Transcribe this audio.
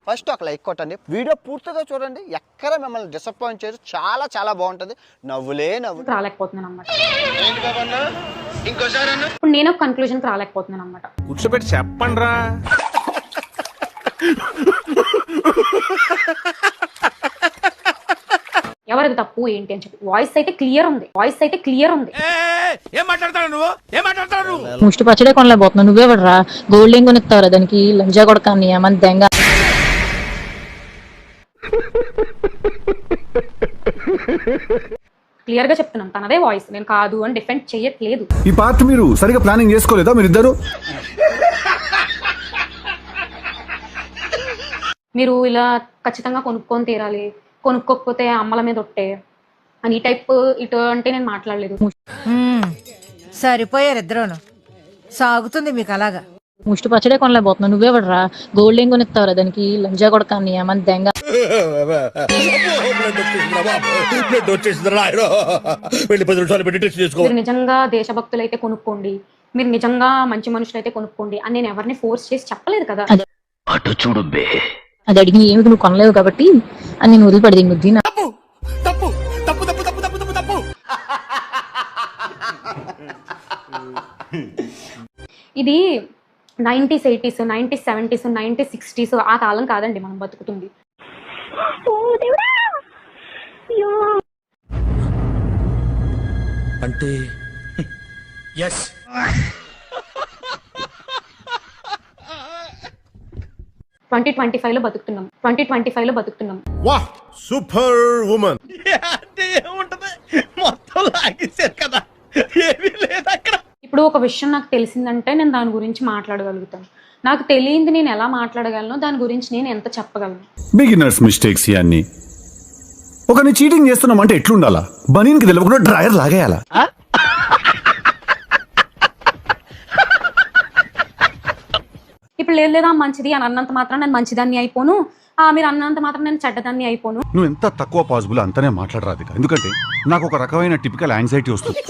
First ఒక like కొట్టండి, video పూర్తిగా చూడండి, ఎక్కడ మిమ్మల్ని డిసప్పాయింట్ చేయరు. చాలా చాలా బాగుంటుంది, నవ్వులే నవ్వు. రాలేకపోతున్నాను అన్నమాట. ఇప్పుడు నేను ఒక కన్క్లూజన్కి రాలేకపోతున్నాను అన్నమాట. కూర్చోబెట్టి చెప్పండి రా. ఎవరిది తప్పు ఏంటి అని చెప్పి వాయిస్ అయితే క్లియర్ ఉంది. ఏం మాట్లాడతాడు నువ్వు? ముష్టి పచ్చడే కొనలేకపోతున్నావు, నువ్వేవడరా గోల్డ్ ఏం కొనిస్తావురా దానికి లంజా కొడకాన్ని ఏమని దెంగ. క్లియర్ గా చెప్తున్నాను, తనదే వాయిస్, నేను కాదు అని డిఫెండ్ చేయట్లేదు. ఈ పార్ట్ మీరు సరిగా ప్లానింగ్ చేసుకోలేదా మీరిద్దరు? మీరు ఇలా ఖచ్చితంగా కొనుక్కొని తీరాలి, కొనుక్కోకపోతే అమ్మల మీద ఒట్టే అని ఈ టైప్ ఇటు అంటే నేను మాట్లాడలేదు. సరిపోయారు ఇద్దరును, సాగుతుంది మీకు అలాగా. ముష్టి పచ్చడే కొనలేకపోతున్నావు, నువ్వేవడరా గోల్డ్ ఏం కొనిస్తావురా దానికి లంజా కొడకాన్ని ఏమని దెంగ. మీరు నిజంగా దేశభక్తులైతే కొనుక్కోండి, మీరు నిజంగా మంచి మనుషులైతే కొనుక్కోండి అని నేను ఎవరిని ఫోర్స్ చేసి చెప్పలేదు కదా. అది అడిగిన ఏమిటి నువ్వు కొనలేవు కాబట్టి అని నేను వదిలిపడి బుద్ధి. ఇది 90s 80s 90s 70s 90s 60s ఆ కాలం కాదండి మనం బతుకుతుంది. అంటే ఎస్ 2025 లో బతుకుతున్నాం. వాహ్ సూపర్ వుమన్. అంటే ఏముంటది, మొత్తం లాగేశారు కదా, ఏమీ లేదు అక్కడ. ఇప్పుడు ఒక విషయం నాకు తెలిసిందంటే నేను దాని గురించి మాట్లాడగలుగుతాను. నాకు తెలియంది నేను ఎలా మాట్లాడగలను, దాని గురించి నేను ఎంత చెప్పగలను. బిగినర్స్ మిస్టేక్స్ ఇవన్నీ. ఒకరిని చీటింగ్ చేస్తున్నాం అంటే ఎట్లుండాలా? బనీన్కి తెలియకుండా డ్రైయర్ లాగేయాలా? ఇప్పుడు లేదా మంచిది అని అన్నంత మాత్రం నేను మంచిదాన్ని అయిపోను, మీరు అన్నంత మాత్రం నేను చెడ్డదాన్ని అయిపోను. నువ్వు ఎంత తక్కువ పాసిబుల్ అంతనే మాట్లాడరాదు, ఎందుకంటే నాకు ఒక రకమైన టిపికల్ యాంగ్జైటీ వస్తుంది.